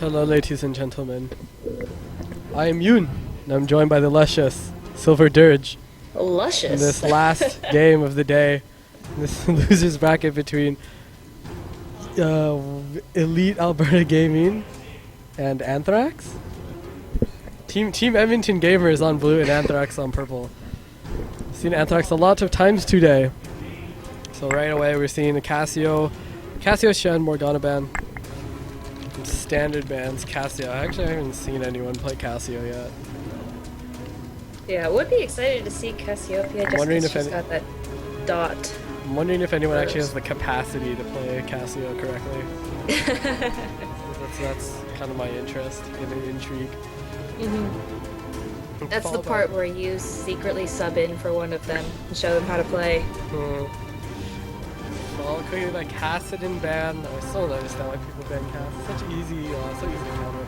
Hello, ladies and gentlemen. I am Yuhn, and I'm joined by the luscious SilverDirge Luscious. in this last game of the day. This losers bracket between Elite Alberta Gaming and Anthrax. Team Edmonton Gamers on blue and Anthrax on purple. Seen Anthrax a lot of times today. So right away we're seeing a Cassio Shen, Morgana ban. Standard bans Cassio. Actually, I haven't seen anyone play Cassio yet. Yeah, I would be excited to see Cassiopeia just Wondering because if she's got that dot. I'm wondering if anyone actually has the capacity to play Cassio correctly. That's kind of my interest and intrigue. That's the part where you secretly sub in for one of them and show them how to play. Well, quickly like Cassidon ban. I still don't understand why people ban Cass. Such easy to counter.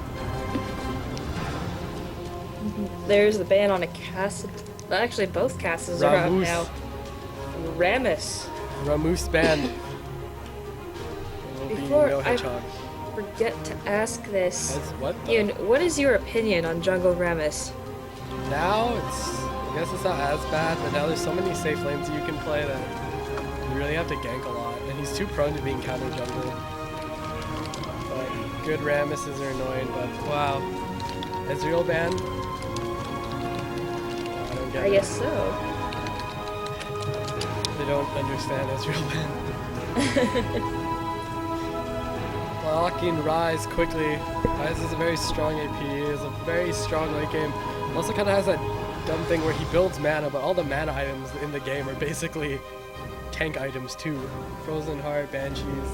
There's the ban on a Cass. Actually, both Casses are out now. Rammus banned. Before no I hedgehog. forget to ask this, What? Yuhn, what is your opinion on Jungle Rammus? Now I guess it's not as bad, but now there's so many safe lanes you can play that you really have to gank a lot, and he's too prone to being counter jungle. But good Rammuses are annoying, but wow. Ezreal ban? I don't get it. I guess so. They don't understand Ezreal ban. Blocking Rise quickly. Rise is a very strong AP, is a very strong late game. Also kind of has that dumb thing where he builds mana, but all the mana items in the game are basically tank items too. Frozen Heart, Banshees,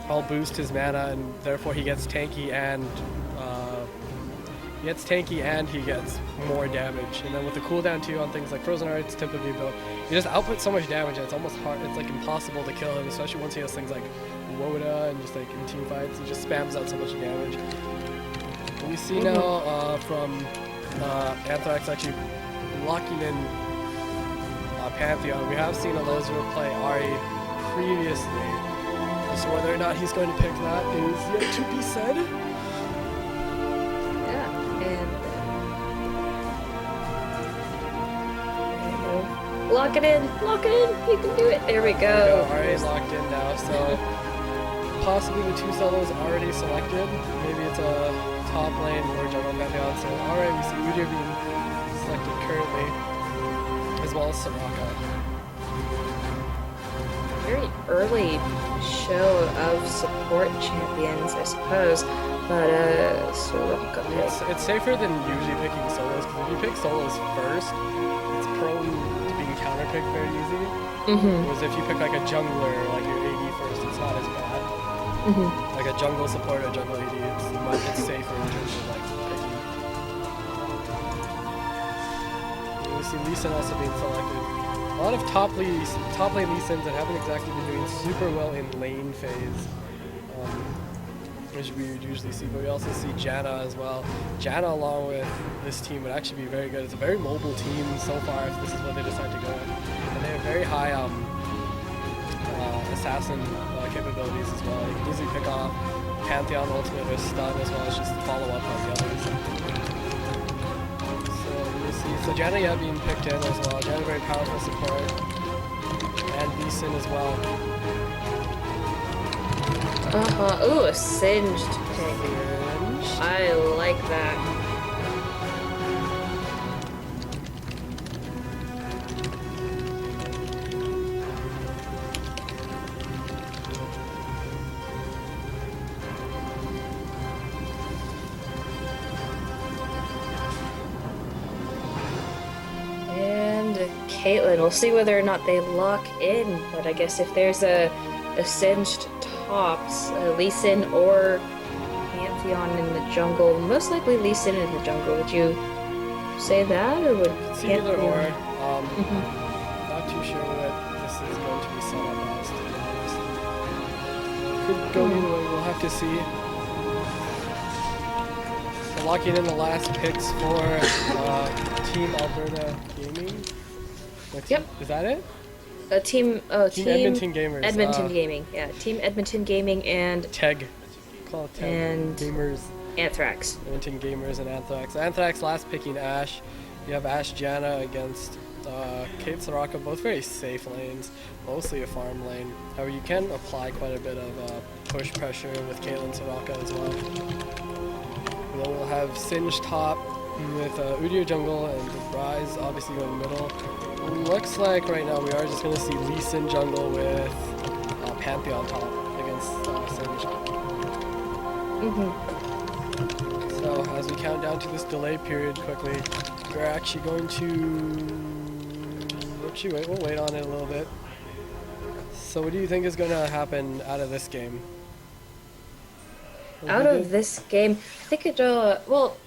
all boost his mana, and therefore he gets tanky and he gets more damage. And then with the cooldown too on things like Frozen Heart, it's typically built. He just outputs so much damage that it's almost hard. It's like impossible to kill him, especially once he has things like Woda and just like in team fights, he just spams out so much damage. And we see now from Anthrax actually locking in Pantheon. We have seen Alozo play Ahri previously, so whether or not he's going to pick that is yet to be said. Yeah, and lock it in, you can do it. There we go. Ahri's locked in now, so possibly the two solos already selected. Maybe it's a top lane or jungle Pantheon. So alright, we see Udyr being selected currently, as well as Soraka. Very early show of support champions, I suppose, but Soraka pick. It's safer than usually picking solos, because if you pick solos first, it's prone to being counterpicked very easy. Whereas if you pick like a jungler, like your AD first, it's not as bad. Like a jungle support or jungle AD, it's safer in terms of like picking. And we see Lee Sin also being selected. A lot of top lane Lee Sins that haven't exactly been doing super well in lane phase, which we would usually see, but we also see Janna as well. Janna along with this team would actually be very good. It's a very mobile team so far if this is what they decide to go with. And they have very high assassin capabilities as well. You can easily pick off Pantheon ultimate with stun as well as just follow up on the others. So you see, so Janna being picked in as well. Janna very powerful support, and Lee Sin as well. Ooh, a singed pick. I like that. Caitlyn. We'll see whether or not they lock in, but I guess if there's a singed tops, Lee Sin or Pantheon in the jungle, most likely Lee Sin in the jungle. Would you say that, or would Pantheon? Either or. Not too sure what this is going to be set up as, to be honest. Could go either way, we'll have to see. So locking in the last picks for Team Alberta Gaming. Yep. Is that it? Team Edmonton Gamers. Edmonton Gaming, yeah. Team Edmonton Gaming and TEG. Oh, and Gamers. Anthrax. Edmonton Gamers and Anthrax. Anthrax last picking Ashe. You have Ashe Janna against Kate Soraka, both very safe lanes, mostly a farm lane. However, you can apply quite a bit of push pressure with Caitlyn Soraka as well. And then we'll have Singe top with Udyr jungle and Rise obviously going middle. Looks like right now we are just going to see Lee Sin jungle with Pantheon top against Singe. So as we count down to this delay period quickly, we're actually going to... we'll wait on it a little bit. So what do you think is going to happen out of this game? Out of this game, I think it, well,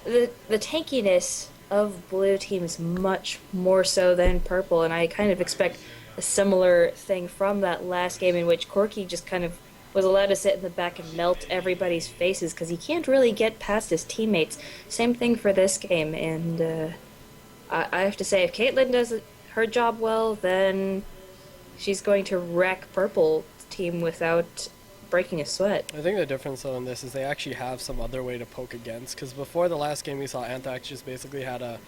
the tankiness of blue team is much more so than purple, and I kind of expect a similar thing from that last game in which Corki just kind of was allowed to sit in the back and melt everybody's faces because he can't really get past his teammates. Same thing for this game, and I have to say, if Caitlyn does her job well, then she's going to wreck purple team without breaking a sweat. I think the difference on this is they actually have some other way to poke against, because before the last game we saw Anthrax just basically had to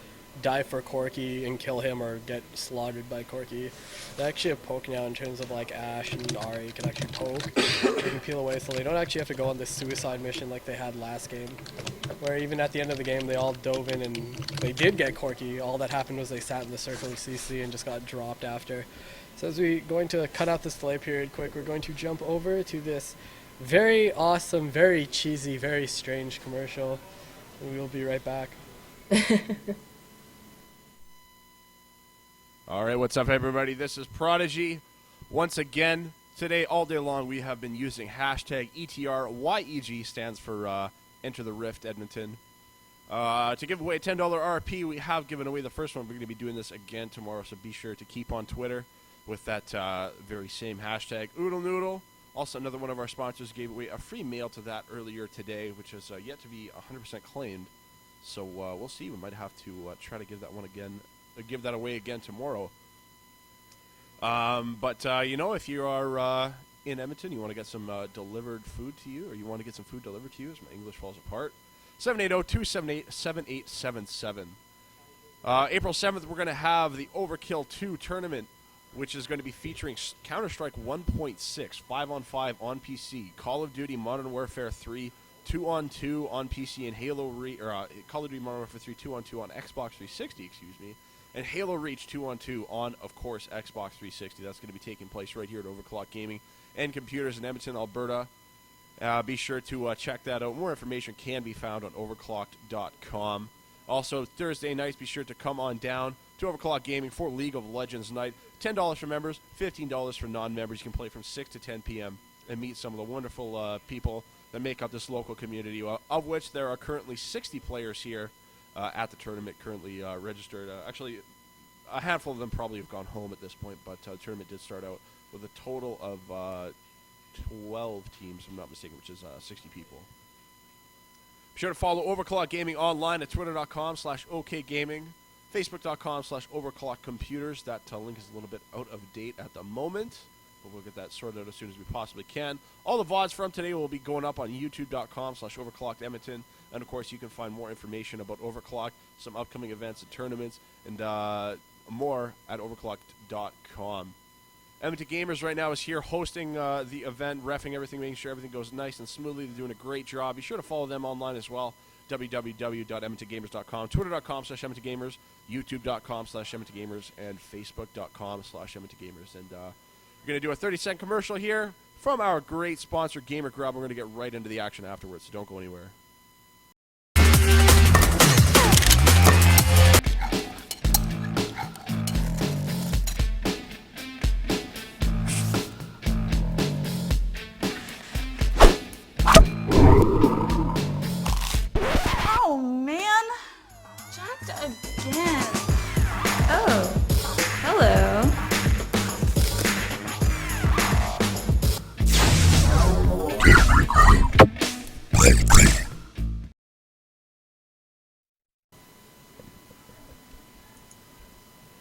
die for Corki and kill him or get slaughtered by Corki. They actually have poke now in terms of like Ashe and Ahri can actually poke. They can peel away, so they don't actually have to go on this suicide mission like they had last game, where even at the end of the game they all dove in and they did get Corki. All that happened was they sat in the circle of CC and just got dropped after. So as we're going to cut out this delay period quick, we're going to jump over to this very awesome, very cheesy, very strange commercial. And we will be right back. All right, what's up, everybody? This is prodiG. Once again, today, all day long, we have been using hashtag ETRYEG, stands for Enter the Rift Edmonton. To give away a $10 RP, we have given away the first one. We're going to be doing this again tomorrow, so be sure to keep on Twitter with that very same hashtag, Oodle Noodle. Also, another one of our sponsors gave away a free mail to that earlier today, which is yet to be 100% claimed. So we'll see. We might have to try to give that one again. Give that away again tomorrow. But you know, if you are in Edmonton, you want to get some delivered food to you, or you want to get some food delivered to you, as my English falls apart, 780-278-7877. April 7th, we're going to have the Overkill 2 tournament, which is going to be featuring Counter-Strike 1.6, 5-on-5 on PC, Call of Duty Modern Warfare 3, 2-on-2 on PC, and Call of Duty Modern Warfare 3, 2-on-2 on Xbox 360, excuse me, and Halo Reach 2-on-2 on, of course, Xbox 360. That's going to be taking place right here at Overclock Gaming and Computers in Edmonton, Alberta. Be sure to check that out. More information can be found on overclocked.com. Also, Thursday nights, be sure to come on down to Overclock Gaming for League of Legends night. $10 for members, $15 for non-members. You can play from 6 to 10 p.m. and meet some of the wonderful people that make up this local community, of which there are currently 60 players here at the tournament currently registered. Actually, a handful of them probably have gone home at this point, but the tournament did start out with a total of 12 teams, if I'm not mistaken, which is 60 people. Be sure to follow Overclock Gaming online at twitter.com/okgaming, facebook.com/overclockcomputers. That link is a little bit out of date at the moment, but we'll get that sorted out as soon as we possibly can. All the VODs from today will be going up on youtube.com/overclockededmonton. And, of course, you can find more information about Overclock, some upcoming events and tournaments, and more at overclocked.com. Edmonton Gamers right now is here hosting the event, reffing everything, making sure everything goes nice and smoothly. They're doing a great job. Be sure to follow them online as well, www.edmontongamers.com, twitter.com/edmontongamers, youtube.com/edmontongamers, and facebook.com/edmontongamers. And we're going to do a 30-second commercial here from our great sponsor, Gamer Grub. We're going to get right into the action afterwards, so don't go anywhere. Oh man, jacked again. Oh, hello.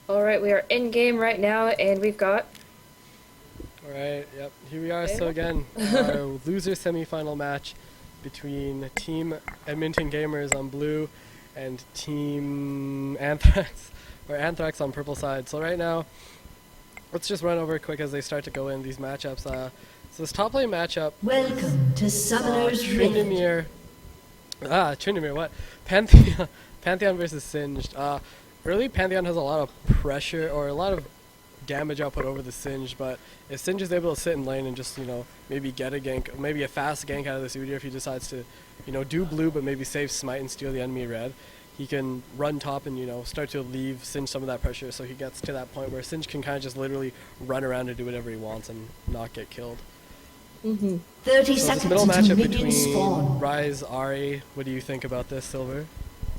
Alright, we are in game right now, and we've got Alright, yep. Here we are. Okay. So again, our loser semifinal match between Team Edmonton Gamers on blue and Team Anthrax, or Anthrax on purple side. So right now, let's just run over quick as they start to go in these matchups. So this top lane matchup, Welcome to Summoner's Rift. Tryndamere, what? Pantheon versus Singed. Early Pantheon has a lot of pressure, or a lot of damage output over the Singed, but if Singed is able to sit in lane and just, maybe get a gank, maybe a fast gank out of this Udyr if he decides to, do blue but maybe save smite and steal the enemy red, he can run top and, start to leave Singed some of that pressure, so he gets to that point where Singed can kind of just literally run around and do whatever he wants and not get killed. 30 So this seconds middle until matchup minions between spawn. Ryze, Ahri, what do you think about this, Silver?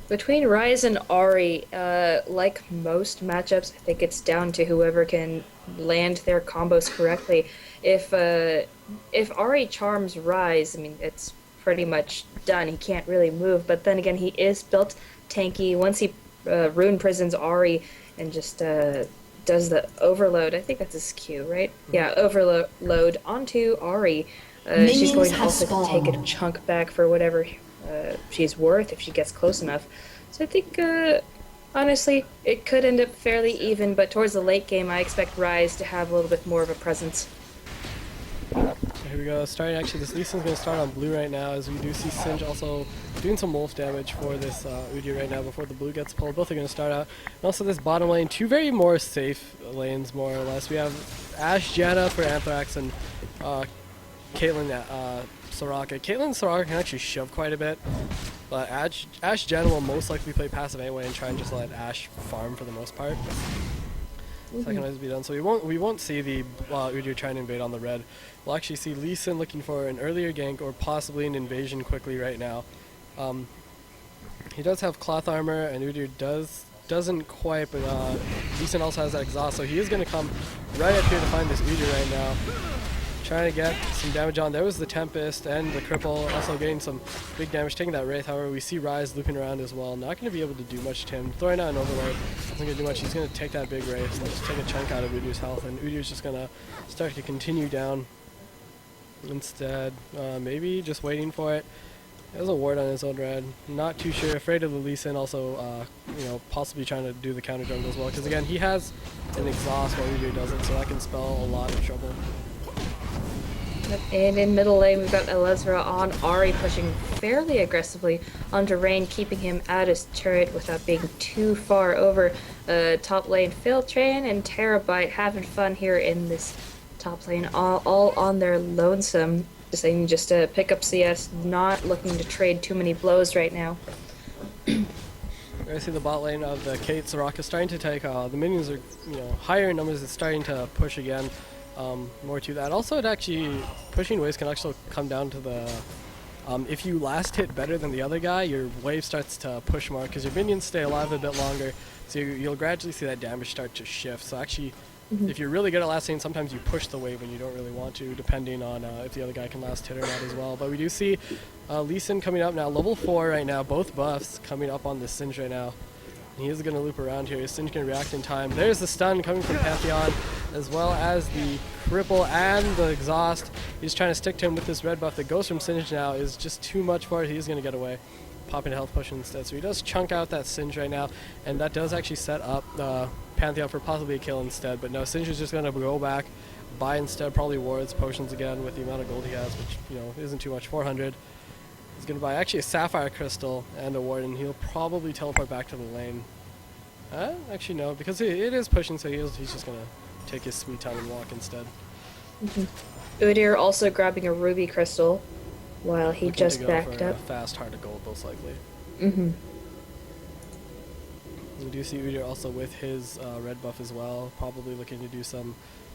Between Ryze and Ahri, like most matchups, I think it's down to whoever can land their combos correctly. If Ahri charms Ryze, I mean, it's pretty much done. He can't really move, but then again, he is built tanky. Once he rune prisons Ahri and just does the overload, I think that's his Q, right? Yeah, overload onto Ahri. She's going to also take a chunk back for whatever she's worth if she gets close enough. So I think, honestly, it could end up fairly even, but towards the late game, I expect Ryze to have a little bit more of a presence. Here we go. Starting actually, this Lee Sin's going to start on blue right now, as we do see Singed also doing some wolf damage for this Udyr right now before the blue gets pulled. Both are going to start out. And also this bottom lane, two very more safe lanes, more or less. We have Ashe Janna for Anthrax and Caitlyn Soraka. Caitlyn and Soraka can actually shove quite a bit, but Ashe Janna will most likely play passive anyway and try and just let Ashe farm for the most part. So that can always be done. So we won't see the Udyr trying to invade on the red. We'll actually see Lee Sin looking for an earlier gank or possibly an invasion quickly right now. He does have cloth armor, and Udyr doesn't quite, but Lee Sin also has that exhaust, so he is going to come right up here to find this Udyr right now. Trying to get some damage on. There was the Tempest and the Cripple, also getting some big damage, taking that Wraith. However, we see Ryze looping around as well. Not going to be able to do much to him. Throwing out an Overload isn't going to do much. He's going to take that big Wraith and just take a chunk out of Udyr's health, and Udyr's just going to start to continue down instead. Maybe just waiting for it. There's a ward on his own red. Not too sure. Afraid of the Lee Sin, also, possibly trying to do the counter jungle as well. Because again, he has an exhaust while Udyr doesn't, so that can spell a lot of trouble. And in middle lane, we've got Elezra on Ahri pushing fairly aggressively onto Rain, keeping him at his turret without being too far over. Top lane, Filtrain and Terabyte having fun here in this top lane, all on their lonesome. Just to pick up CS, not looking to trade too many blows right now. I see the bot lane of the Kate Soraka starting to take. The minions are, higher in numbers. It's starting to push again. More to that. Also, it actually, pushing waves can actually come down to the, if you last hit better than the other guy, your wave starts to push more because your minions stay alive a bit longer, so you'll gradually see that damage start to shift. So actually, if you're really good at last hitting, sometimes you push the wave when you don't really want to, depending on if the other guy can last hit or not as well. But we do see Lee Sin coming up now, level 4 right now, both buffs coming up on this Singed right now. He is going to loop around here. Singed can react in time. There's the stun coming from Pantheon, as well as the cripple and the exhaust. He's trying to stick to him with this red buff that goes from Singed now. Is just too much for it. He's going to get away. Popping a health push instead. So he does chunk out that Singed right now, and that does actually set up Pantheon for possibly a kill instead. But no, Singed is just going to go back, buy instead probably wards, potions again with the amount of gold he has, which isn't too much, 400. He's going to buy actually a Sapphire Crystal and a ward, and he'll probably teleport back to the lane. Actually no, because it is pushing, so he's just going to take his sweet time and walk instead. Udyr also grabbing a Ruby Crystal while he Looking just to go backed for up. A fast heart of gold, most likely. We do see Udyr also with his red buff as well, probably looking to do some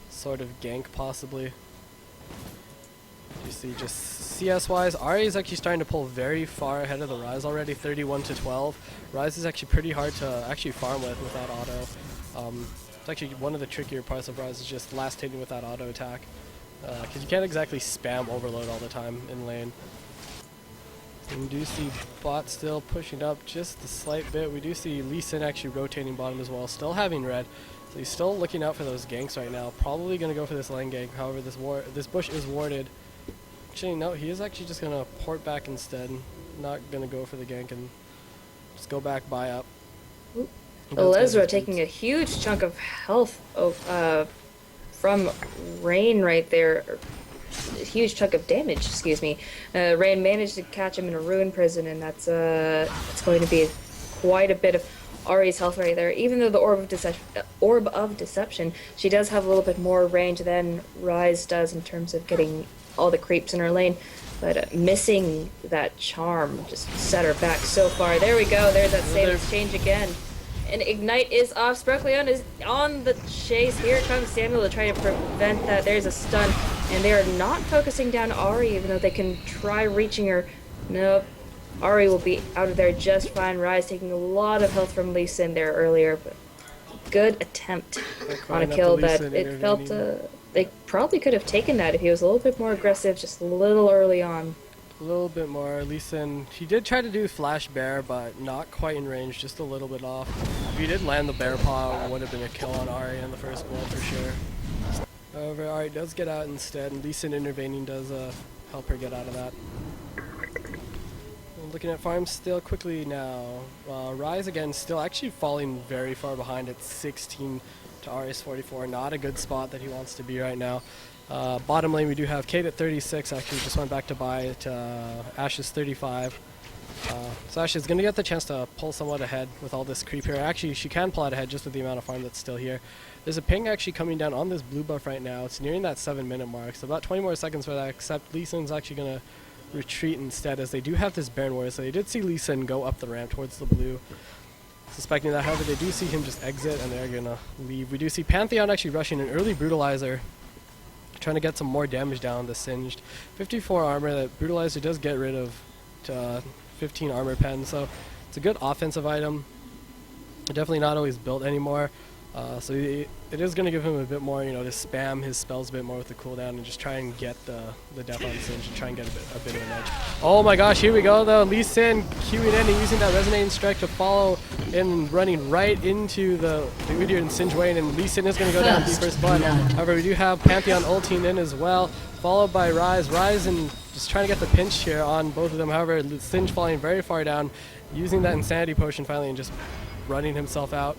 sort of gank possibly. You see, just CS-wise, Ahri is actually starting to pull very far ahead of the Ryze already, 31 to 12. Ryze is actually pretty hard to actually farm with that auto. It's actually one of the trickier parts of Ryze is just last hitting with that auto attack, because you can't exactly spam overload all the time in lane. And we do see bot still pushing up just a slight bit. We do see Lee Sin actually rotating bottom as well, still having red. So he's still looking out for those ganks right now. Probably going to go for this lane gank. However, this bush is warded. Actually, no, he is actually just going to port back instead. Not going to go for the gank and just go back buy up. Elezra taking a huge chunk of health from Rain right there. A huge chunk of damage, excuse me. Rain managed to catch him in a ruin prison, and that's it's going to be quite a bit of Ari's health right there. Even though the Orb of Deception, she does have a little bit more range than Ryze does in terms of getting all the creeps in her lane. But missing that charm just set her back so far. There we go. There's that same exchange again. And Ignite is off. Sparkleon is on the chase. Here comes Samuel to try to prevent that. There's a stun. And they are not focusing down Ari, even though they can try reaching her. Nope. Ari will be out of there just fine. Ryze taking a lot of health from Lee Sin there earlier. But good attempt on a kill that it felt... they probably could have taken that if he was a little bit more aggressive, just a little early on. A little bit more. Lee Sin, he did try to do Flash Bear, but not quite in range, just a little bit off. If he did land the Bear Paw, it would have been a kill on Ari in the first one for sure. However, Ari does get out instead, and Lee Sin intervening does help her get out of that. Looking at farms still quickly now. Ryze again still actually falling very far behind at 16 to Ari's 44. Not a good spot that he wants to be right now. Bottom lane we do have Kate at 36, actually just went back to buy at Ashes 35. So Ashes is going to get the chance to pull somewhat ahead with all this creep here. Actually, she can pull it ahead just with the amount of farm that's still here. There's a ping actually coming down on this blue buff right now. It's nearing that 7-minute mark, so about 20 more seconds for that, except Lee Sin's actually going to retreat instead, as they do have this Baron Warrior, so they did see Lee Sin go up the ramp towards the blue. Suspecting that, however, they do see him just exit, and they're going to leave. We do see Pantheon actually rushing an early Brutalizer, trying to get some more damage down the Singed. 54 armor, that Brutalizer does get rid of 15 armor pen, so it's a good offensive item. Definitely not always built anymore. So it is going to give him a bit more, to spam his spells a bit more with the cooldown and just try and get the death on Singe and try and get a bit of an edge. Oh my gosh, here we go though. Lee Sin queuing in and using that Resonating Strike to follow in, running right into the Udyr and Singe Wayne, and Lee Sin is going to go down the first blood. However, we do have Pantheon ulting in as well, followed by Ryze. Ryze and just trying to get the pinch here on both of them. However, Singe falling very far down, using that Insanity Potion finally and just running himself out.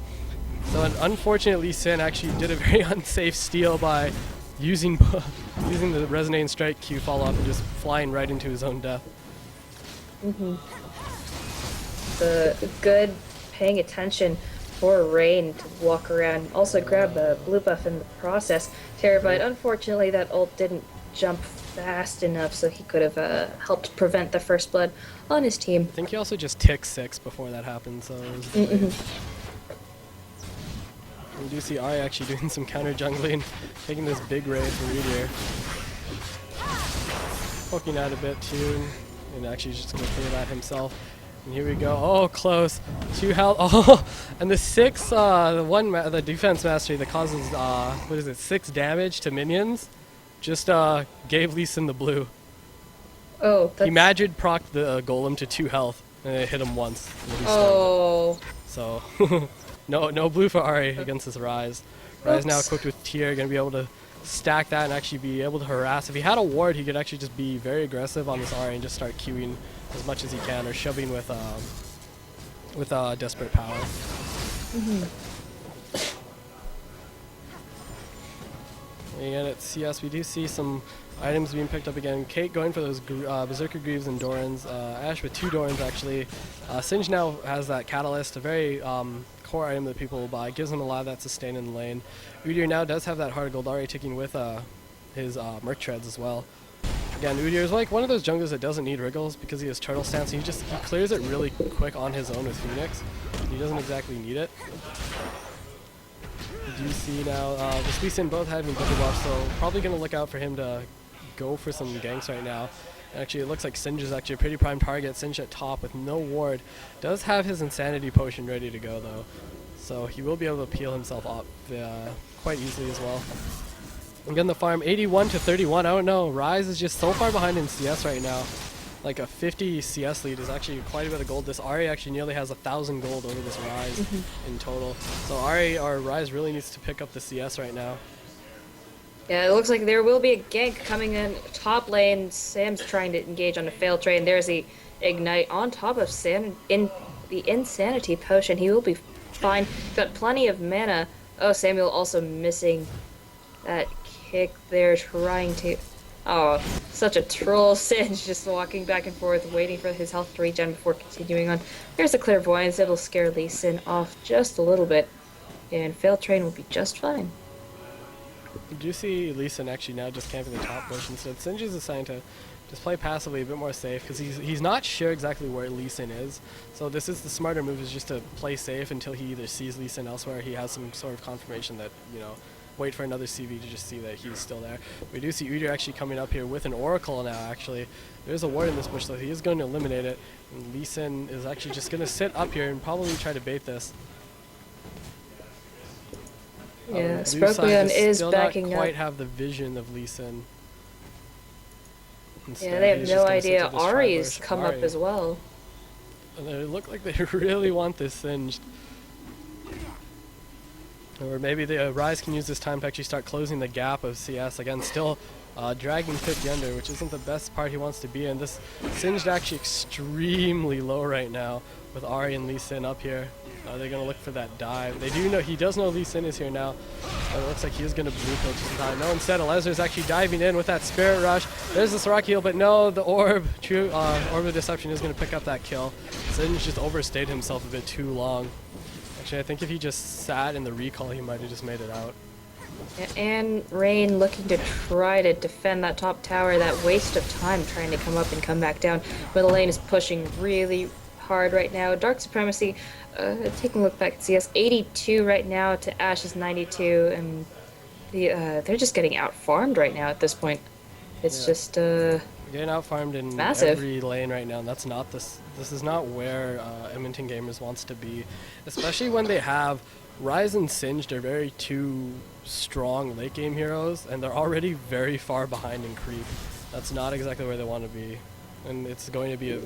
So unfortunately, Sin actually did a very unsafe steal by using the Resonating Strike Q follow-up and just flying right into his own death. The good paying attention for Rain to walk around, also grab the blue buff in the process. Terrified. Unfortunately, that ult didn't jump fast enough, so he could have helped prevent the first blood on his team. I think he also just ticked 6 before that happened, so it was we do see Ari actually doing some counter jungling, taking this big raid for Udyr. Poking out a bit too, and actually just going to clear that himself. And here we go. Oh, close. 2 health. Oh, and the 6, the defense mastery that causes 6 damage to minions, just gave Lee Sin the blue. Oh, that's... He magic procced the golem to 2 health, and it hit him once. Oh. So. No blue for Ari against this Ryze. Ryze now equipped with Tier, going to be able to stack that and actually be able to harass. If he had a ward, he could actually just be very aggressive on this Ari and just start queuing as much as he can, or shoving with Desperate Power. Again at CS, we do see some items being picked up again. Kate going for those Berserker Greaves and Dorans. Ashe with 2 Dorans actually. Singe now has that Catalyst, a very core item that people will buy. Gives him a lot of that sustain in the lane. Udyr now does have that Heart of Gold already ticking with his Merc Treads as well. Again, Udyr is like one of those junglers that doesn't need Wriggles because he has Turtle Stance. He clears it really quick on his own with Phoenix. He doesn't exactly need it. We do see now the Lee Sin both having double buffs, so probably going to look out for him to go for some ganks right now. Actually, it looks like Singe is actually a pretty prime target. Singe at top with no ward. Does have his Insanity Potion ready to go though, so he will be able to peel himself up quite easily as well. Again, the farm 81 to 31. I don't know. Ryze is just so far behind in CS right now. like a 50 CS lead is actually quite a bit of gold. This Ari actually nearly has 1,000 gold over this Ryze in total. So Ari or Ryze really needs to pick up the CS right now. Yeah, it looks like there will be a gank coming in top lane. Sam's trying to engage on a failed trade, and there's the ignite on top of Sam in the insanity potion. He will be fine. Got plenty of mana. Oh, Samuel also missing that kick there, trying to... Oh, such a troll. Singe just walking back and forth, waiting for his health to regen before continuing on. There's a clairvoyance. It'll scare Lee Sin off just a little bit, and failed train will be just fine. You do see Lee Sin actually now just camping the top bush instead. Singe is assigned to just play passively, a bit more safe, because he's not sure exactly where Lee Sin is. So this is the smarter move, is just to play safe until he either sees Lee Sin elsewhere, or he has some sort of confirmation that, you know, wait for another CV to just see that he's still there. We do see Udyr actually coming up here with an Oracle now, actually. There's a ward in this bush, though. He is going to eliminate it. And Lee Sin is actually just going to sit up here and probably try to bait this. Yeah, Blue side Spropion is still backing not up. quite have the vision of Lee Sin. Yeah, Instead, they have he's no just gonna sit idea to this Ari's Tribush. come up Ari. as well. And they look like they really want this Singed. Or maybe the Ryze can use this time to actually start closing the gap of CS. Again, still dragging Pit Yender, which isn't the best part he wants to be in. This Singed actually extremely low right now with Ari and Lee Sin up here. They're going to look for that dive. They do know, he does know Lee Sin is here now. But it looks like he is going to blue pill just in time. No, instead, Alezer's actually diving in with that Spirit Rush. There's the Soraka heal, but no, the Orb, Orb of Deception is going to pick up that kill. Singe just overstayed himself a bit too long. Actually, I think if he just sat in the recall, he might have just made it out. Yeah, and Rain looking to try to defend that top tower. That waste of time trying to come up and come back down. Middle lane is pushing really hard right now. Dark Supremacy, taking a look back at CS, 82 right now to Ash's 92, and they're just getting out-farmed right now at this point. It's just Getting out-farmed in massive. every lane right now, and that's not this is not where Edmonton Gamers wants to be. Especially when they have Ryze and Singed are very two strong late game heroes, and they're already very far behind in creep. That's not exactly where they want to be. And it's going to be a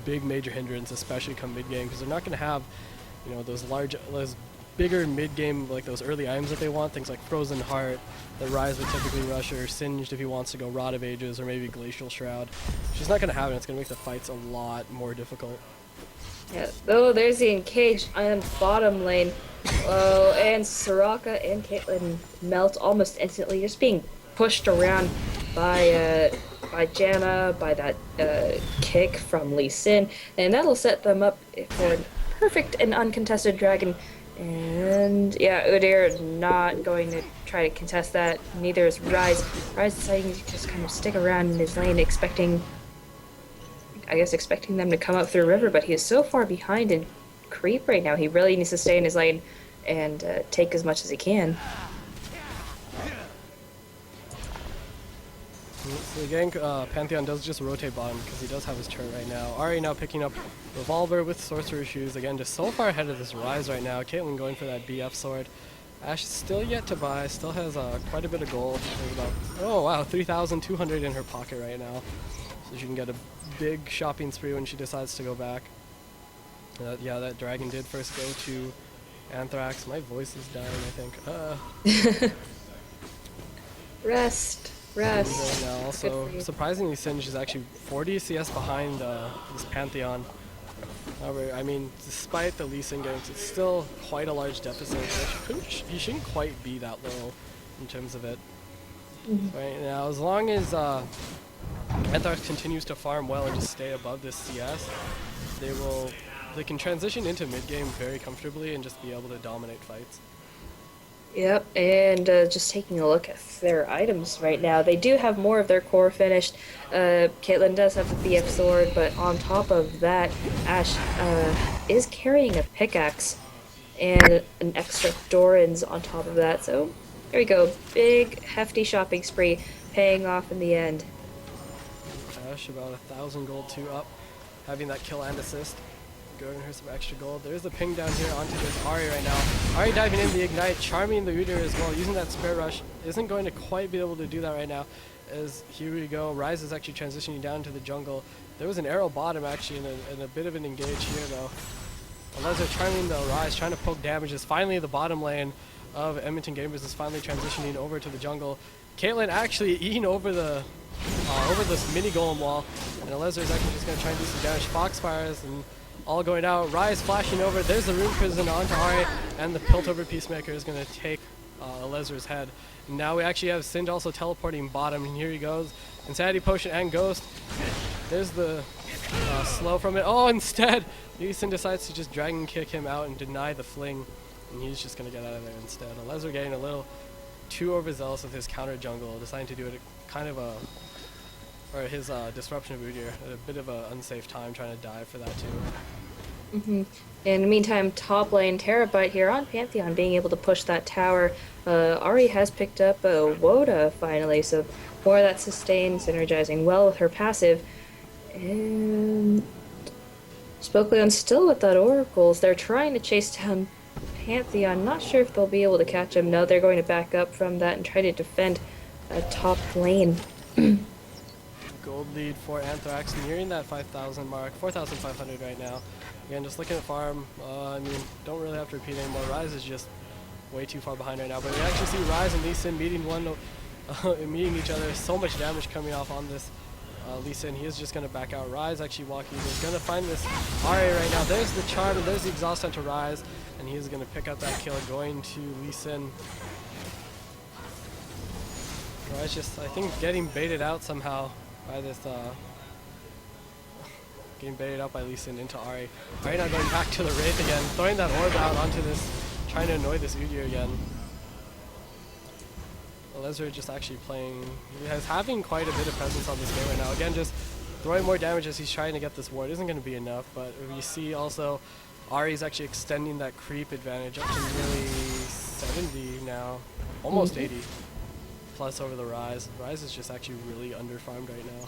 big major hindrance, especially come mid-game, because they're not going to have, you know, those bigger mid-game, like those early items that they want, things like Frozen Heart, that Ryze would typically rush, or Singed if he wants to go Rod of Ages, or maybe Glacial Shroud. She's not going to have it, it's going to make the fights a lot more difficult. Yeah, oh, there's the Engage on bottom lane. Oh, and Soraka and Caitlyn melt almost instantly, just being pushed around by Janna, by that kick from Lee Sin, and that'll set them up for a perfect and uncontested dragon. And yeah, Udyr not going to try to contest that, neither is Ryze. Ryze deciding to just kind of stick around in his lane, expecting them to come up through river, but he is so far behind in creep right now. He really needs to stay in his lane and take as much as he can. So the gank, Pantheon does just rotate bottom because he does have his turret right now. Ari now picking up Revolver with Sorcerer Shoes. Again, just so far ahead of this Ryze right now. Caitlyn going for that BF sword. Ash still yet to buy, still has quite a bit of gold. There's about, oh wow, 3,200 in her pocket right now. So she can get a big shopping spree when she decides to go back. Yeah, that dragon did first go to Anthrax. My voice is dying, I think. Rest. Right now, also, surprisingly, Singe is actually 40 CS behind this Pantheon. However, I mean, despite the Lee Sin games, it's still quite a large deficit. He shouldn't quite be that low in terms of it. Right now, as long as Anthrax continues to farm well and just stay above this CS, they can transition into mid game very comfortably and just be able to dominate fights. Yep, and just taking a look at their items right now, they do have more of their core finished. Caitlyn does have the BF sword, but on top of that, Ash is carrying a pickaxe and an extra Doran's on top of that. So there we go, big hefty shopping spree paying off in the end. Ash about 1,000 gold 2 up, having that kill and assist. Giving her some extra gold. There's the ping down here onto this Ari right now. Ari diving in the ignite, charming the Udyr as well, using that Spirit Rush. Isn't going to quite be able to do that right now. as here we go. Rise is actually transitioning down to the jungle. There was an arrow bottom actually in a bit of an engage here though. Alezzo trying the Rise, trying to poke damages. Finally the bottom lane of Edmonton Gamers is finally transitioning over to the jungle. Caitlyn actually eating over the over this mini golem wall, and Alezzo is actually just going to try and do some damage. Foxfires and all going out. Rise flashing over. There's the Rune Prison onto Ari, and the Piltover Peacemaker is going to take Alezzo's head. And now we actually have Singed also teleporting bottom, and here he goes. Insanity Potion and Ghost. There's the slow from it. Oh, instead, Lee Sin decides to just dragon kick him out and deny the fling, and he's just going to get out of there instead. Alezzo getting a little too overzealous with his counter jungle, deciding to do it kind of a, or his disruption of Udyr at a bit of an unsafe time, trying to dive for that too. In the meantime, top lane Terabyte here on Pantheon being able to push that tower. Ari has picked up Woda finally, so more of that sustain, synergizing well with her passive. And Spokeleon still with that Oracles. They're trying to chase down Pantheon. Not sure if they'll be able to catch him. No, they're going to back up from that and try to defend top lane. Gold lead for Anthrax, nearing that 5,000 mark, 4,500 right now. Again, just looking at farm, I mean, don't really have to repeat anymore. Rise is just way too far behind right now, but we actually see Rise and Lee Sin meeting meeting each other. So much damage coming off on this Lee Sin. He is just going to back out. Rise actually walking. He's going to find this Ari right now. There's the charm, and there's the exhaust onto Rise, and he is going to pick up that kill, going to Lee Sin. Rise just, I think, getting baited out somehow by this, getting baited out by Lee Sin into Ari. Ari now going back to the Wraith again, throwing that orb out onto this, trying to annoy this Udyr again. Alezzo just actually playing, he's having quite a bit of presence on this game right now. Again, just throwing more damage as he's trying to get this ward isn't going to be enough, but you see also Ari's actually extending that creep advantage up to nearly 70 now, almost 80 plus over the Rise. Rise is just actually really underfarmed right now.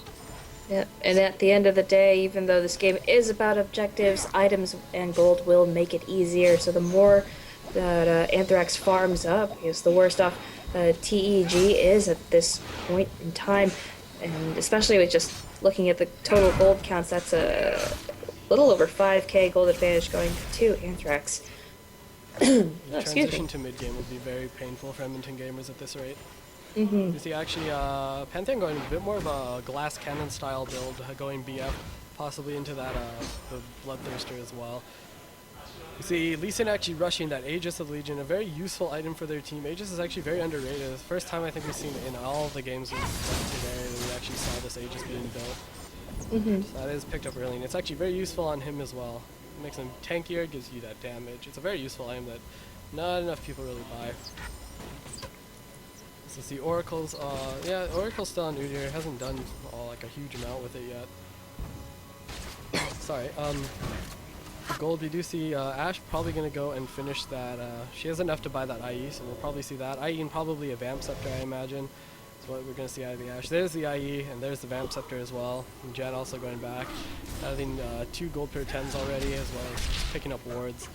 Yep, and at the end of the day, even though this game is about objectives, items and gold will make it easier. So the more that Anthrax farms up, is the worse off TEG is at this point in time. And especially with just looking at the total gold counts, that's a little over 5k gold advantage going to Anthrax. The transition to mid game would be very painful for Edmonton Gamers at this rate. You see actually Pantheon going a bit more of a glass cannon style build, going BF, possibly into that the Bloodthirster as well. You see Lee Sin actually rushing that Aegis of Legion, a very useful item for their team. Aegis is actually very underrated. It's the first time I think we've seen in all the games we've played today that we actually saw this Aegis being built. So that is picked up early, and it's actually very useful on him as well. It makes him tankier, gives you that damage. It's a very useful item that not enough people really buy. So see Oracle's, yeah, Oracle's still on Udyr, hasn't done like a huge amount with it yet. Sorry, gold, we do see Ashe probably going to go and finish that, she has enough to buy that IE, so we'll probably see that. IE and probably a Vamp Scepter, I imagine, is what we're going to see out of the Ashe. There's the IE, and there's the Vamp Scepter as well. And Jet also going back, having 2 gold per 10s already, as well as picking up wards.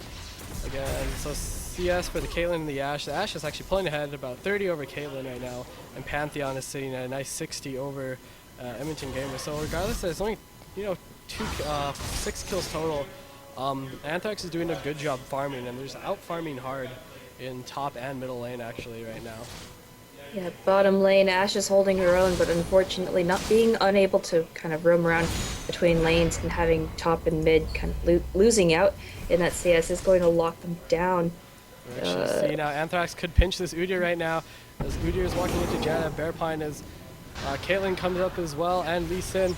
Again, so CS for the Caitlyn and the Ashe. The Ashe is actually pulling ahead about 30 over Caitlyn right now, and Pantheon is sitting at a nice 60 over Edmonton Gamers. So regardless, there's only 6 kills total. Anthrax is doing a good job farming, and they're just out farming hard in top and middle lane actually right now. Yeah, bottom lane, Ashe is holding her own, but unfortunately not being unable to kind of roam around between lanes and having top and mid kind of losing out in that CS is going to lock them down. We're actually see now Anthrax could pinch this Udyr right now, as Udyr is walking into Janna. Bearpine is, Caitlyn comes up as well, and Lee Sin.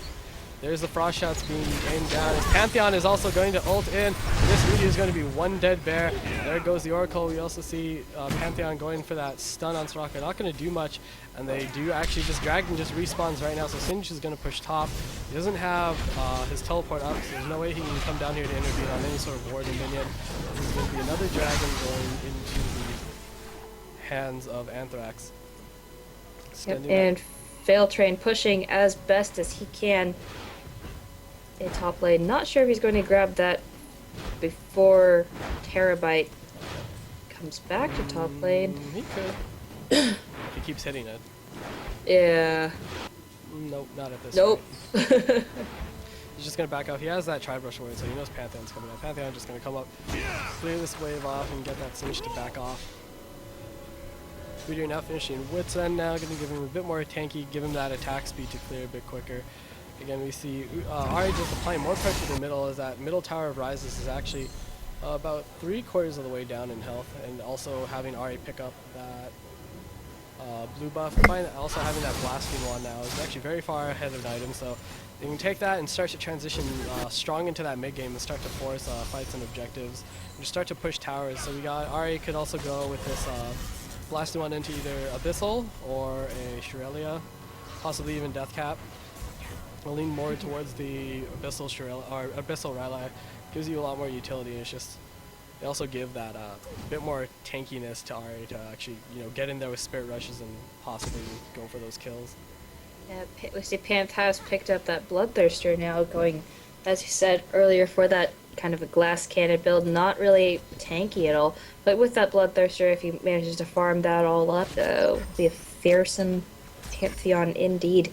There's the frost shots being aimed down. As Pantheon is also going to ult in. This Udyr is going to be one dead bear. There goes the Oracle. We also see Pantheon going for that stun on Soraka. Not going to do much, and they do actually just Dragon just respawns right now. So Singe is going to push top. He doesn't have his teleport up, so there's no way he can come down here to intervene on any sort of ward or minion. This is going to be another Dragon going into the hands of Anthrax. Yep, and Fail Train pushing as best as he can in top lane. Not sure if he's going to grab that before Terabyte comes back to top lane. He could. He keeps hitting it. Yeah. Nope, not at this Nope. point. He's just gonna back out. He has that tri-brush ward, so he knows Pantheon's coming up. Pantheon just gonna come up, clear this wave off, and get that Singe to back off. Meteor now finishing Wit's End now, gonna give him a bit more tanky, give him that attack speed to clear a bit quicker. Again, we see Ahri just applying more pressure to the middle, as that middle tower of rises is actually about 3/4 of the way down in health, and also having Ahri pick up that blue buff, also having that blasting one now is actually very far ahead of an item, so you can take that and start to transition strong into that mid game and start to force fights and objectives, and just start to push towers. So we got Ahri could also go with this blasting one into either Abyssal or a Shirelia, possibly even Deathcap. I'll lean more towards the Abyssal Shirelia or Abyssal Rylai. Gives you a lot more utility. It's just they also give that bit more tankiness to Ahri to actually get in there with spirit rushes and possibly go for those kills. Yeah, we see Panth has picked up that Bloodthirster now, going, as you said earlier, for that kind of a glass cannon build, not really tanky at all. But with that Bloodthirster, if he manages to farm that all up, it'll be a fearsome Pantheon indeed.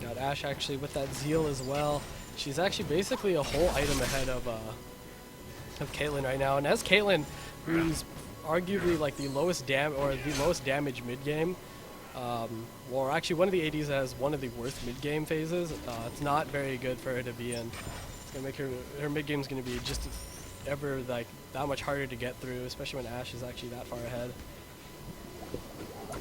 Got Ashe actually with that Zeal as well. She's actually basically a whole item ahead of Caitlyn right now, and as Caitlyn, who's arguably like the lowest damage mid game, or actually one of the ADs that has one of the worst mid game phases. It's not very good for her to be in. It's gonna make her mid game is gonna be just ever like that much harder to get through, especially when Ashe is actually that far ahead.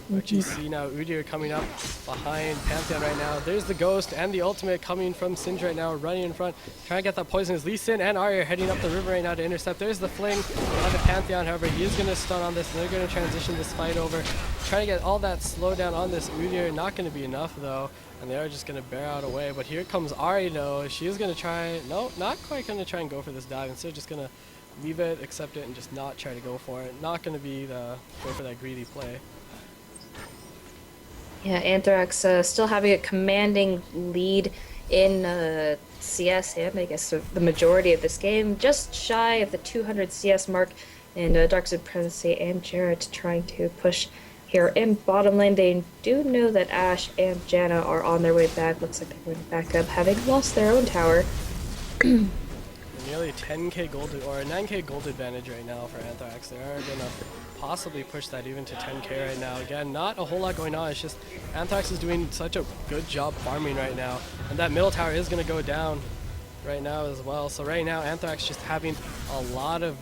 We actually see now Udyr coming up behind Pantheon right now. There's the Ghost and the ultimate coming from Singe right now, running in front, trying to get that poison. Lee Sin and Ahri are heading up the river right now to intercept. There's the fling on the Pantheon, however, he is going to stun on this, and they're going to transition this fight over. Trying to get all that slowdown on this Udyr, not going to be enough though, and they are just going to bear out away. But here comes Ahri though. She is going to try, no, not quite going to try and go for this dive. Instead, just going to leave it, accept it, and just not try to go for it. Not going to be go for that greedy play. Yeah, Anthrax still having a commanding lead in CS, and I guess the majority of this game, just shy of the 200 CS mark, and Darkseid Presidency and Jarrett trying to push here in bottom lane. They do know that Ashe and Janna are on their way back. Looks like they're going back up, having lost their own tower. Nearly a 10k gold or a 9k gold advantage right now for Anthrax. They are gonna possibly push that even to 10k right now. Again, not a whole lot going on. It's just Anthrax is doing such a good job farming right now, and that middle tower is gonna go down right now as well. So right now Anthrax just having a lot of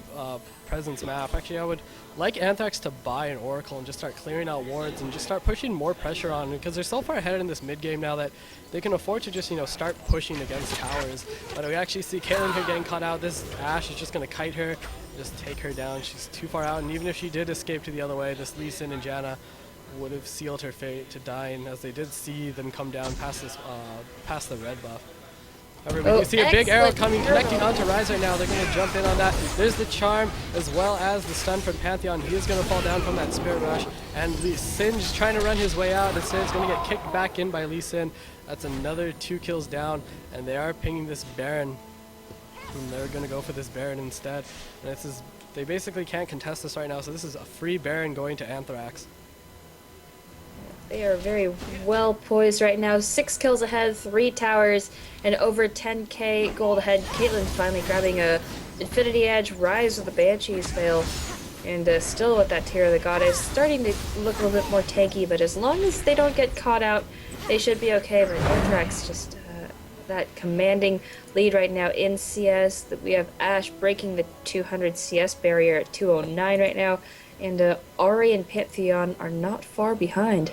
presence map. Actually, I would like Anthrax to buy an Oracle and just start clearing out wards and just start pushing more pressure on, because they're so far ahead in this mid game now that they can afford to just start pushing against towers. But we actually see Caitlyn here getting caught out. This Ashe is just going to kite her, just take her down. She's too far out, and even if she did escape to the other way, this Lee Sin and Janna would have sealed her fate to dying, as they did see them come down past this past the red buff. However, we can see a big arrow coming, connecting onto Ryze right now. They're going to jump in on that. There's the charm, as well as the stun from Pantheon. He is going to fall down from that Spirit Rush. And Lee Sin is trying to run his way out. Instead, it's going to get kicked back in by Lee Sin. That's another 2 kills down. And they are pinging this Baron. And they're going to go for this Baron instead. And this is, they basically can't contest this right now. So this is a free Baron going to Anthrax. They are very well poised right now. 6 kills ahead, 3 towers, and over 10k gold ahead. Caitlyn finally grabbing a Infinity Edge. Rise with the Banshees fail. And still with that Tear of the Goddess. Starting to look a little bit more tanky, but as long as they don't get caught out, they should be okay. But Anthrax just that commanding lead right now in CS. We have Ashe breaking the 200 CS barrier at 209 right now. And Ahri and Pantheon are not far behind.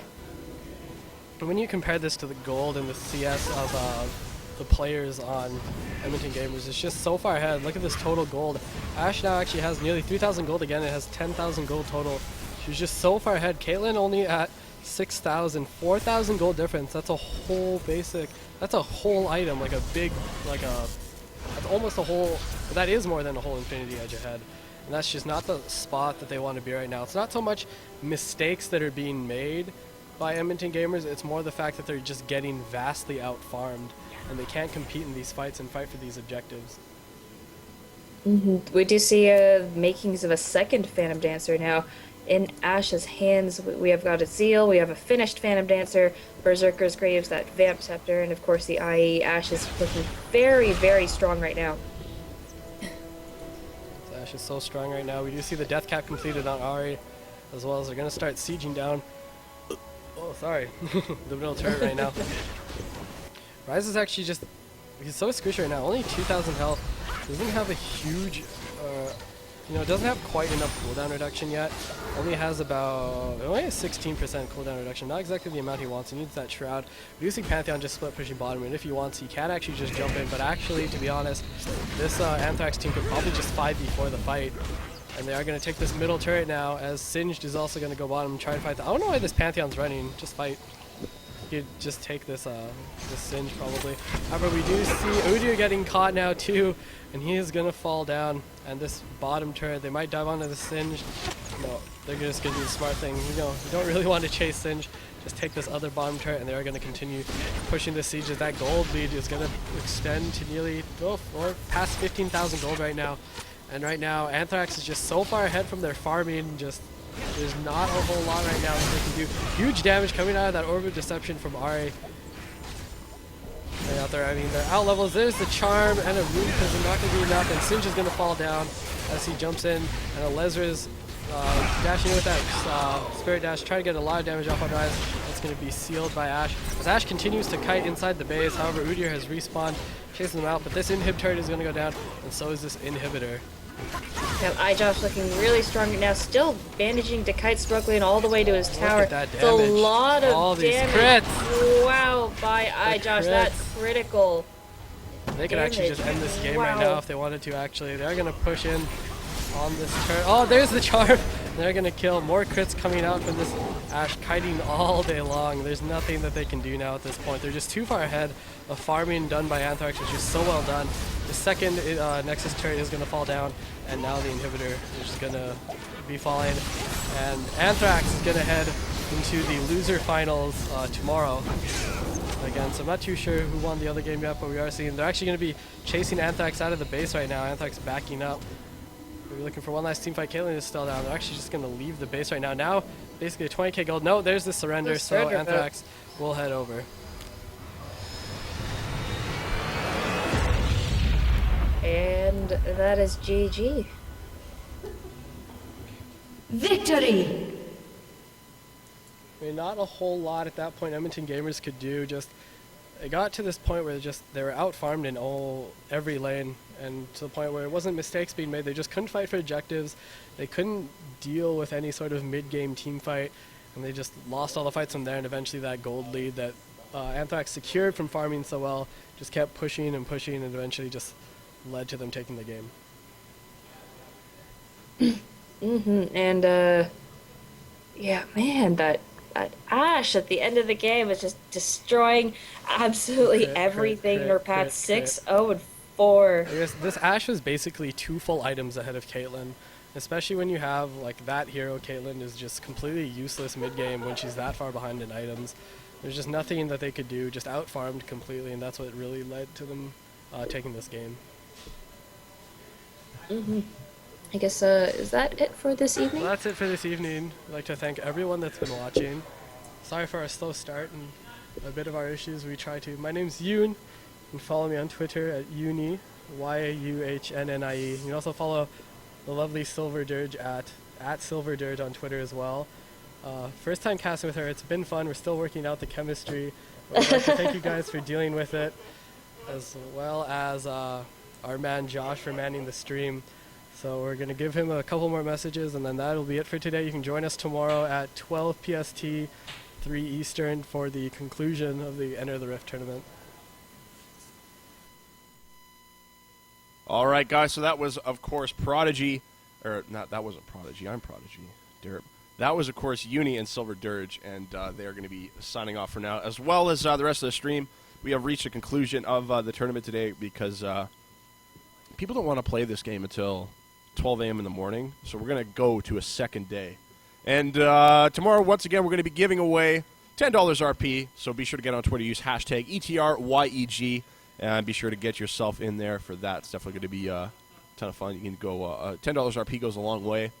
But when you compare this to the gold and the CS of the players on Edmonton Gamers, it's just so far ahead. Look at this total gold. Ashe now actually has nearly 3,000 gold again. It has 10,000 gold total. She's just so far ahead. Caitlyn only at 6,000, 4,000 gold difference. That's a whole basic, that's a whole item, like a big, that's almost a whole, that is more than a whole Infinity Edge ahead. And that's just not the spot that they want to be right now. It's not so much mistakes that are being made by Edmonton Gamers, it's more the fact that they're just getting vastly out-farmed, and they can't compete in these fights and fight for these objectives. We do see makings of a second Phantom Dancer now, in Ash's hands. We have got a Zeal, we have a finished Phantom Dancer, Berserker's Graves, that Vamp Scepter, and of course the IE. Ash is looking very, very strong right now. Ash is so strong right now. We do see the death cap completed on Ari, as well as they're going to start sieging down. Oh, sorry. The middle turret right now. Rise is actually just... He's so squishy right now. Only 2,000 health. Doesn't have a huge... doesn't have quite enough cooldown reduction yet. Only has about... Only has 16% cooldown reduction. Not exactly the amount he wants. He needs that Shroud. We do see Pantheon just split pushing bottom, and if he wants, he can actually just jump in. But actually, to be honest, this Anthrax team could probably just 5v4 the fight. And they are going to take this middle turret now, as Singed is also going to go bottom and try and fight. I don't know why this Pantheon's running. Just fight. He'd just take this this Singe probably. However, we do see Udyr getting caught now too, and he is going to fall down. And this bottom turret, they might dive onto the Singe. No, they're just going to do the smart thing. You don't really want to chase Singe. Just take this other bottom turret, and they are going to continue pushing the siege. As that gold lead is going to extend to nearly or past 15,000 gold right now. And right now, Anthrax is just so far ahead from their farming. Just there's not a whole lot right now that they can do. Huge damage coming out of that Orb of Deception from Ari. Right out there, I mean, they're out levels. There's the Charm and a Rune because they're not going to be enough. And Singe is going to fall down as he jumps in. And Alezra is dashing in with that Spirit Dash, trying to get a lot of damage off on Rise. That's going to be sealed by Ash. As Ash continues to kite inside the base, however, Udyr has respawned, chasing them out. But this Inhib turret is going to go down, and so is this Inhibitor. Now, iJosh looking really strong right now, still managing to kite struggling all the way to his tower. Look at that It's a damage. lot of All these damage. crits. Wow, by iJosh, that's critical. They could actually just end this game right Wow. now if they wanted to, actually. They're going to push in on this turret. Oh, there's the Charm. They're going to kill. More crits coming out from this Ash kiting all day long. There's nothing that they can do now at this point. They're just too far ahead. The farming done by Anthrax was just so well done. The second Nexus turret is going to fall down, and now the Inhibitor is just going to be falling. And Anthrax is going to head into the loser finals tomorrow. Again, so I'm not too sure who won the other game yet, but we are seeing they're actually going to be chasing Anthrax out of the base right now. Anthrax backing up. We're looking for one last team fight. Caitlyn is still down. They're actually just going to leave the base right now. Now, basically a 20k gold. No, there's the surrender, so Anthrax will head over. And that is GG. Victory! I mean, not a whole lot at that point Edmonton Gamers could do. Just it got to this point where they were out farmed in every lane, and to the point where it wasn't mistakes being made. They just couldn't fight for objectives. They couldn't deal with any sort of mid-game team fight, and they just lost all the fights from there. And eventually, that gold lead that Anthrax secured from farming so well just kept pushing and pushing, and eventually just led to them taking the game. And yeah, man, that Ash at the end of the game is just destroying absolutely everything. We're past 6-0-4. I guess this Ash was basically 2 full items ahead of Caitlyn, especially when you have like that hero. Caitlyn is just completely useless mid-game when she's that far behind in items. There's just nothing that they could do, just out-farmed completely, and that's what really led to them taking this game. I guess, is that it for this evening? Well, that's it for this evening. I'd like to thank everyone that's been watching. Sorry for our slow start and a bit of our issues. We try to. My name's Yuhn. You can follow me on Twitter at Yuhnie, Y-A-U-H-N-N-I-E. You can also follow the lovely SilverDirge at SilverDirge on Twitter as well. First time casting with her. It's been fun. We're still working out the chemistry. But I'd like to thank you guys for dealing with it, as well as our man Josh for manning the stream. So we're going to give him a couple more messages, and then that'll be it for today. You can join us tomorrow at 12 PST, 3 Eastern for the conclusion of the Enter the Rift tournament. All right, guys, so that was, of course, prodiG. Or, not, that wasn't prodiG. I'm prodiG. Derp. That was, of course, Yuhn and SilverDirge, and they are going to be signing off for now, as well as the rest of the stream. We have reached the conclusion of the tournament today because people don't want to play this game until 12 a.m. in the morning, so we're going to go to a second day. And tomorrow, once again, we're going to be giving away $10 RP, so be sure to get on Twitter, use hashtag ETRYEG, and be sure to get yourself in there for that. It's definitely going to be a ton of fun. You can go, $10 RP goes a long way.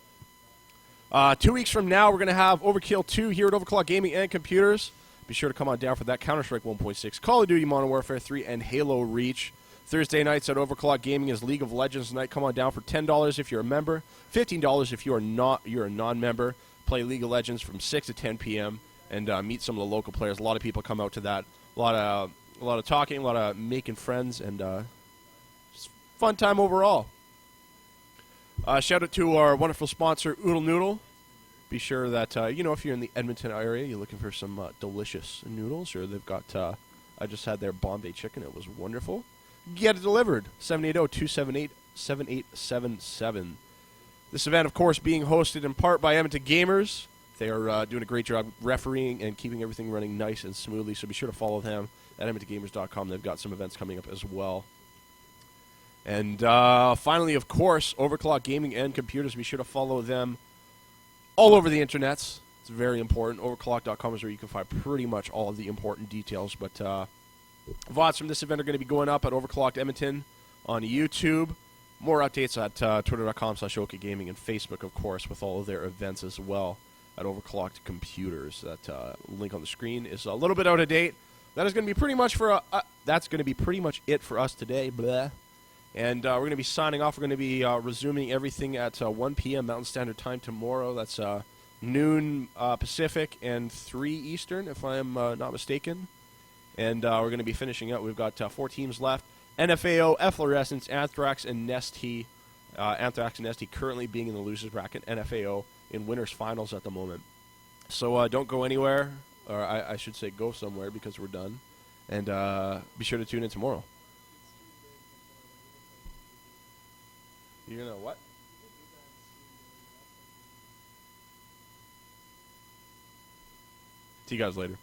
2 weeks from now, we're going to have Overkill 2 here at Overclock Gaming and Computers. Be sure to come on down for that. Counter-Strike 1.6, Call of Duty Modern Warfare 3, and Halo Reach. Thursday nights at Overclock Gaming is League of Legends night. Come on down for $10 if you're a member, $15 if you're a non-member. Play League of Legends from 6 to 10 p.m. and meet some of the local players. A lot of people come out to that. A lot of talking, a lot of making friends, and just fun time overall. Shout out to our wonderful sponsor, Oodle Noodle. Be sure that, if you're in the Edmonton area, you're looking for some delicious noodles, or they've got, I just had their Bombay chicken. It was wonderful. Get it delivered. 780-278-7877. This event, of course, being hosted in part by Edmonton Gamers. They are doing a great job refereeing and keeping everything running nice and smoothly, so be sure to follow them at edmontongamers.com. They've got some events coming up as well. And finally, of course, Overclock Gaming and Computers. Be sure to follow them all over the internets. It's very important. Overclock.com is where you can find pretty much all of the important details. But VODs from this event are going to be going up at Overclocked Edmonton on YouTube. More updates at twitter.com/OKGaming and Facebook, of course, with all of their events as well at Overclocked Computers. That link on the screen is a little bit out of date. That is going to be pretty much that's going to be pretty much it for us today. Blah. And we're going to be signing off. We're going to be resuming everything at 1 p.m. Mountain Standard Time tomorrow. That's noon Pacific and 3 Eastern, if I'm not mistaken. And we're going to be finishing up. We've got 4 teams left. NFAO, Efflorescence, Anthrax, and Nestea. Anthrax and Nestea currently being in the losers bracket. NFAO in winners finals at the moment. So don't go anywhere. Or I should say go somewhere because we're done. And be sure to tune in tomorrow. You're going to what? See you guys later.